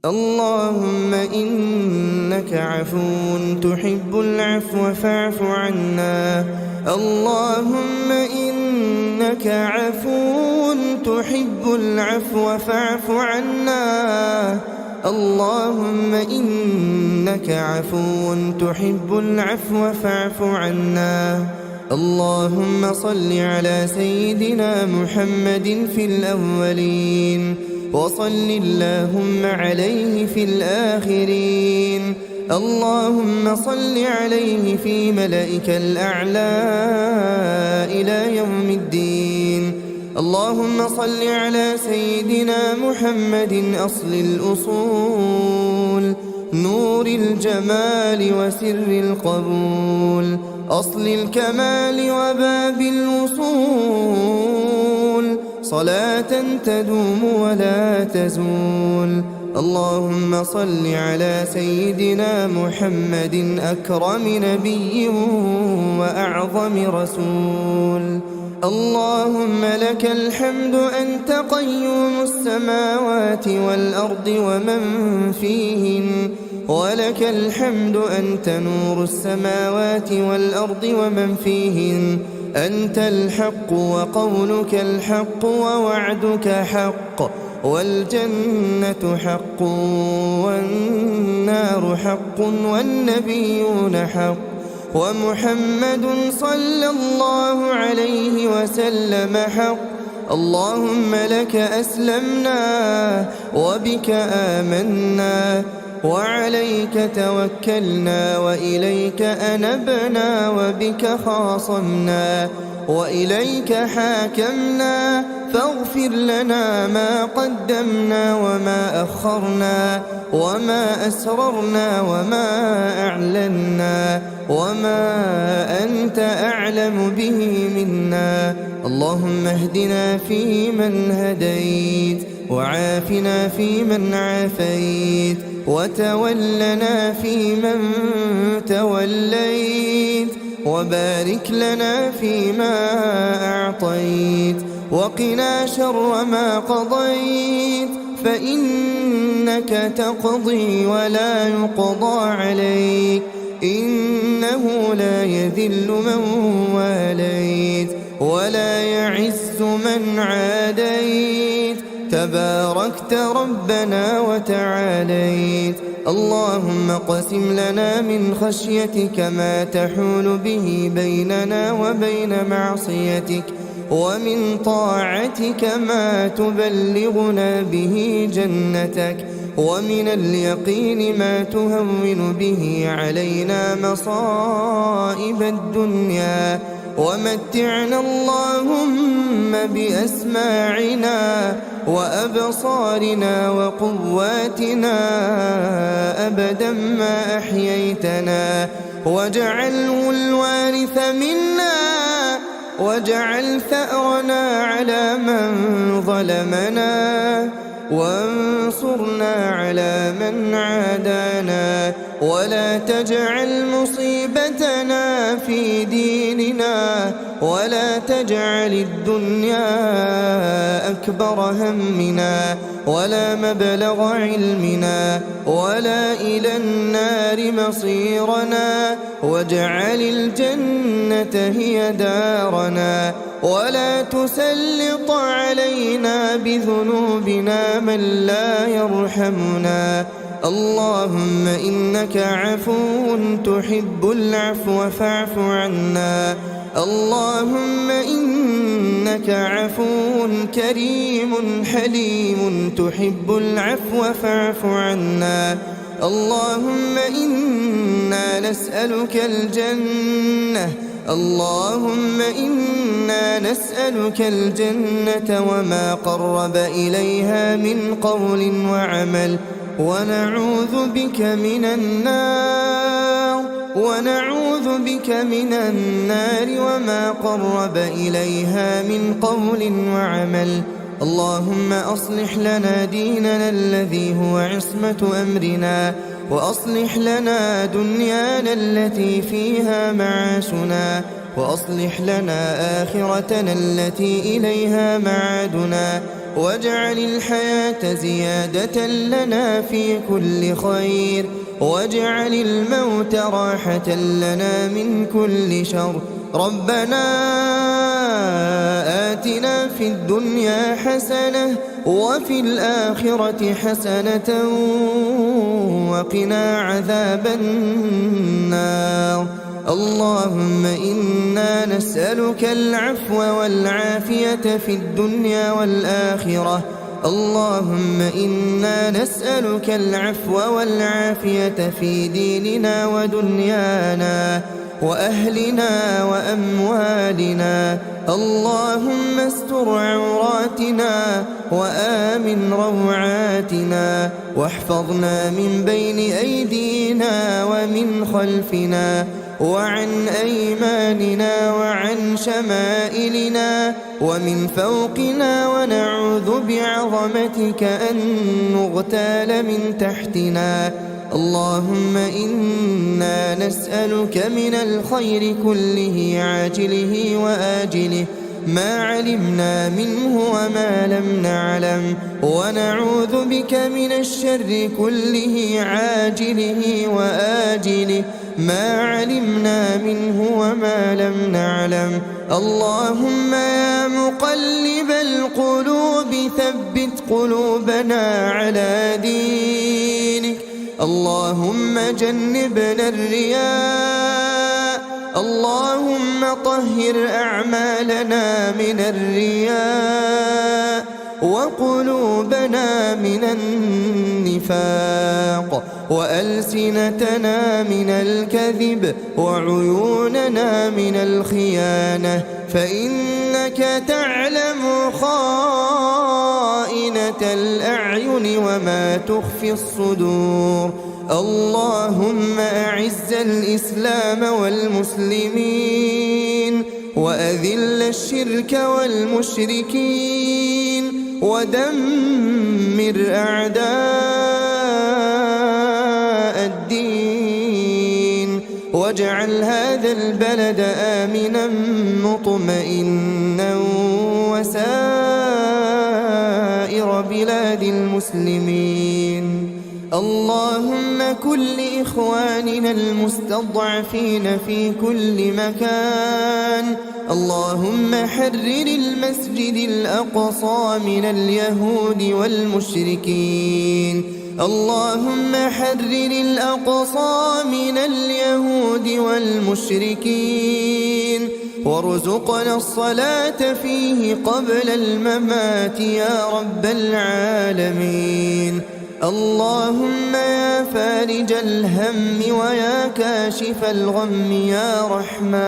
اللهم إنك عفو تحب العفو فاعف عنا. اللهم إنك عفو تحب العفو فاعف عنا. اللهم إنك عفو تحب العفو فاعف عنا. اللهم صل على سيدنا محمد في الأولين، وصل اللهم عليه في الآخرين. اللهم صل عليه في ملائك الأعلى إلى يوم الدين. اللهم صل على سيدنا محمد أصل الأصول، نور الجمال وسر القبول، أصل الكمال وباب الوصول، صلاة تدوم ولا تزول. اللهم صل على سيدنا محمد أكرم نبي وأعظم رسول. اللهم لك الحمد أنت قيوم السماوات والأرض ومن فيهن، ولك الحمد أنت نور السماوات والأرض ومن فيهن. أنت الحق وقولك الحق ووعدك حق، والجنة حق والنار حق والنبيون حق، ومحمد صلى الله عليه وسلم حق. اللهم لك أسلمنا وبك آمنا وعليك توكلنا وإليك أنبنا وبك خاصمنا وإليك حاكمنا، فاغفر لنا ما قدمنا وما أخرنا وما أسررنا وما أعلنا وما أنت أعلم به منا. اللهم اهدنا فيمن هديت، وعافنا فيمن عافيت، وتولنا فيمن توليت، وبارك لنا فيما أعطيت، وقنا شر ما قضيت، فإنك تقضي ولا يقضى عليك، إنه لا يذل من واليت ولا يعز من عاديت، تباركت ربنا وتعاليت. اللهم اقسم لنا من خشيتك ما تحول به بيننا وبين معصيتك، ومن طاعتك ما تبلغنا به جنتك، ومن اليقين ما تهون به علينا مصائب الدنيا. ومتعنا اللهم بأسماعنا وأبصارنا وقواتنا أبدا ما أحييتنا، واجعله الوارث منا، واجعل ثأرنا على من ظلمنا، وانصرنا على من عادانا، ولا تجعل مصيبتنا في ديننا، ولا تجعل الدنيا أكبر همنا ولا مبلغ علمنا ولا إلى النار مصيرنا، واجعل الجنة هي دارنا، ولا تسلط علينا بذنوبنا من لا يرحمنا. اللهم إنك عفو تحب العفو فاعف عنا. اللهم إنك عفو كريم حليم تحب العفو فاعف عنا. اللهم إنا نسألك الجنة، اللهم إنا نسألك الجنة وما قرب إليها من قول وعمل، ونعوذ بك من النار، ونعوذ بك من النار وما قرب إليها من قول وعمل. اللهم أصلح لنا ديننا الذي هو عصمة أمرنا، وأصلح لنا دنيانا التي فيها معاشنا، وأصلح لنا آخرتنا التي إليها معادنا، واجعل الحياة زيادة لنا في كل خير، واجعل الموت راحة لنا من كل شر. ربنا آتنا في الدنيا حسنة وفي الآخرة حسنة وقنا عذاب النار. اللهم إنا نسألك العفو والعافية في الدنيا والآخرة. اللهم إنا نسألك العفو والعافية في ديننا ودنيانا وأهلنا وأموالنا. اللهم استر عوراتنا وآمن روعاتنا، واحفظنا من بين أيدينا ومن خلفنا وعن أيماننا وعن شمائلنا ومن فوقنا، ونعوذ بعظمتك أن نغتال من تحتنا. اللهم إنا نسألك من الخير كله عاجله وآجله ما علمنا منه وما لم نعلم، ونعوذ بك من الشر كله عاجله وآجله ما علمنا منه وما لم نعلم. اللهم يا مقلب القلوب ثبت قلوبنا على دينك. اللهم جنبنا الرياء. اللهم طهر أعمالنا من الرياء، وقلوبنا من النفاق، وألسنتنا من الكذب، وعيوننا من الخيانة، فإنك تعلم خائنة الأعين وما تخفي الصدور. اللهم أعز الإسلام والمسلمين، وأذل الشرك والمشركين، ودمر أعداء الدين، واجعل هذا البلد آمنا مطمئنا وسائر بلاد المسلمين. اللهم كن لإخواننا المستضعفين في كل مكان. اللهم حرر المسجد الأقصى من اليهود والمشركين. اللهم حرر الأقصى من اليهود والمشركين، وارزقنا الصلاة فيه قبل الممات يا رب العالمين. اللهم يا فارج الهم ويا كاشف الغم يا رحمن،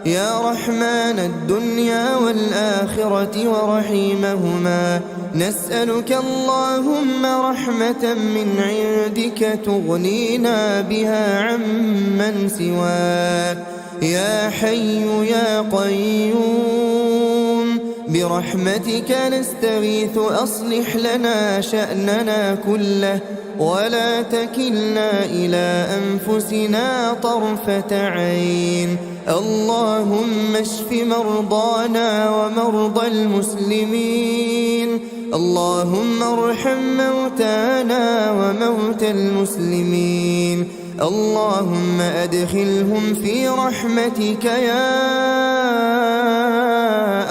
يا رحمن الدنيا والآخرة ورحيمهما، نسألك اللهم رحمة من عندك تغنينا بها عمن سواك. يا حي يا قيوم برحمتك نستغيث، أصلح لنا شأننا كله، ولا تكلنا إلى أنفسنا طرفة عين. اللهم اشف مرضانا ومرضى المسلمين. اللهم ارحم موتانا وموتى المسلمين. اللهم أدخلهم في رحمتك يا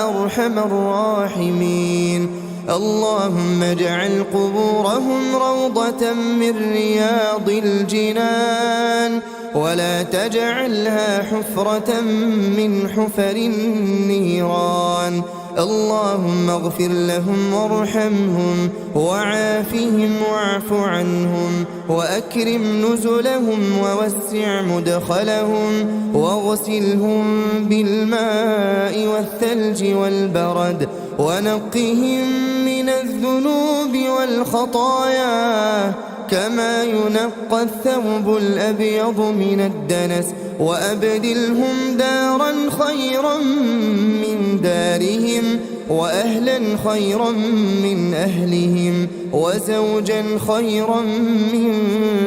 أرحم الراحمين. اللهم اجعل قبورهم روضة من رياض الجنان، ولا تجعلها حفرة من حفر النيران. اللهم اغفر لهم وارحمهم وعافهم واعف عنهم، وأكرم نزلهم ووسع مدخلهم، واغسلهم بالماء والثلج والبرد، ونقهم من الذنوب والخطايا كما ينقى الثوب الأبيض من الدنس، وأبدلهم دارا خيرا من دارهم، وأهلا خيرا من أهلهم وزوجا خيرا من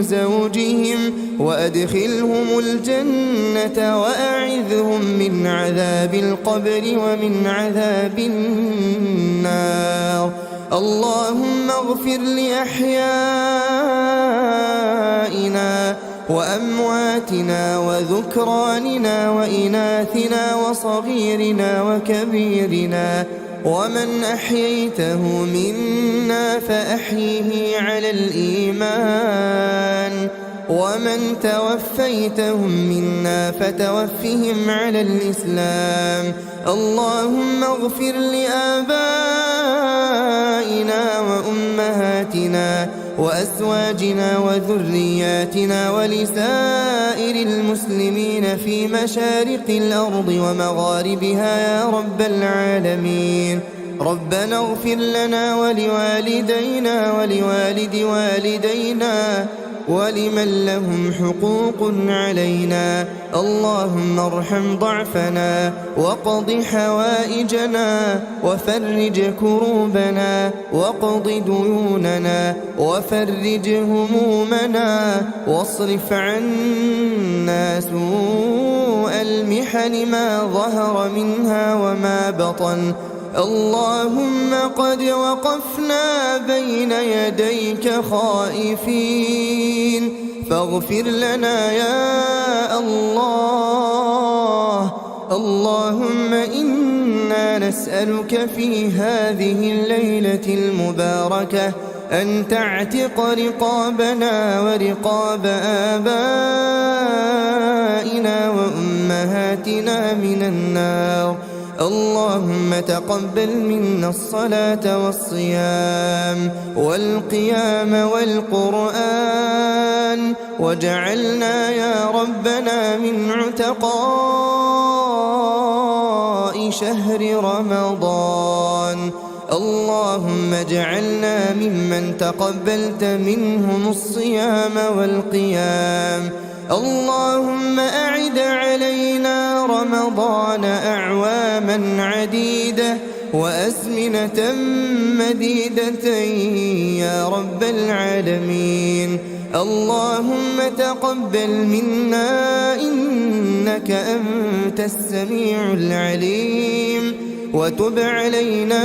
زوجهم وأدخلهم الجنة وأعذهم من عذاب القبر ومن عذاب النار. اللهم اغفر لأحيائنا وأمواتنا وذكراننا وإناثنا وصغيرنا وكبيرنا، ومن أحييته منا فأحيه على الإيمان، ومن توفيتهم منا فتوفهم على الإسلام. اللهم اغفر لآبائنا وأمهاتنا وأزواجنا وذرياتنا ولسائر المسلمين في مشارق الأرض ومغاربها يا رب العالمين. ربنا اغفر لنا ولوالدينا ولوالد والدينا ولمن لهم حقوق علينا. اللهم ارحم ضعفنا وقض حوائجنا وفرج كروبنا وقض ديوننا وفرج همومنا واصرف عنا سوء المحن ما ظهر منها وما بطن. اللهم قد وقفنا بين يديك خائفين فاغفر لنا يا الله. اللهم إنا نسألك في هذه الليلة المباركة أن تعتق رقابنا ورقاب آبائنا وأمهاتنا من النار. اللهم تقبل منا الصلاة والصيام والقيام والقرآن، واجعلنا يا ربنا من عتقاء شهر رمضان. اللهم اجعلنا ممن تقبلت منهم الصيام والقيام. اللهم أعد علينا رمضان أعواما عديدة وأزمنة مديدة يا رب العالمين. اللهم تقبل منا إنك أنت السميع العليم، وتب علينا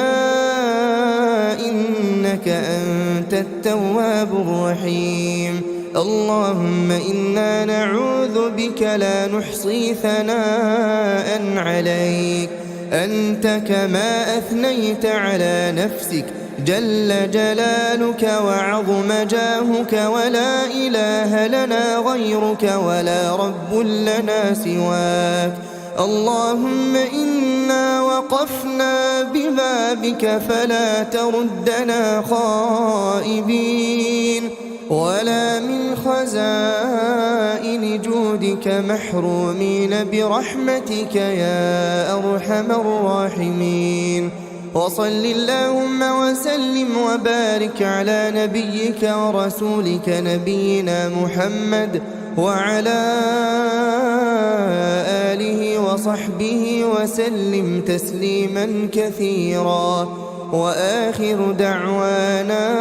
إنك أنت التواب الرحيم. اللهم إنا نعوذ بك لا نحصي ثناء عليك، أنت كما أثنيت على نفسك جل جلالك وعظم جاهك، ولا إله لنا غيرك ولا رب لنا سواك. اللهم إنا وقفنا ببابك فلا تردنا خائبين، ولا من خزائن جودك محرومين برحمتك يا أرحم الراحمين. وصل اللهم وسلم وبارك على نبيك ورسولك نبينا محمد وعلى آله وصحبه وسلم تسليما كثيرا. وآخر دعوانا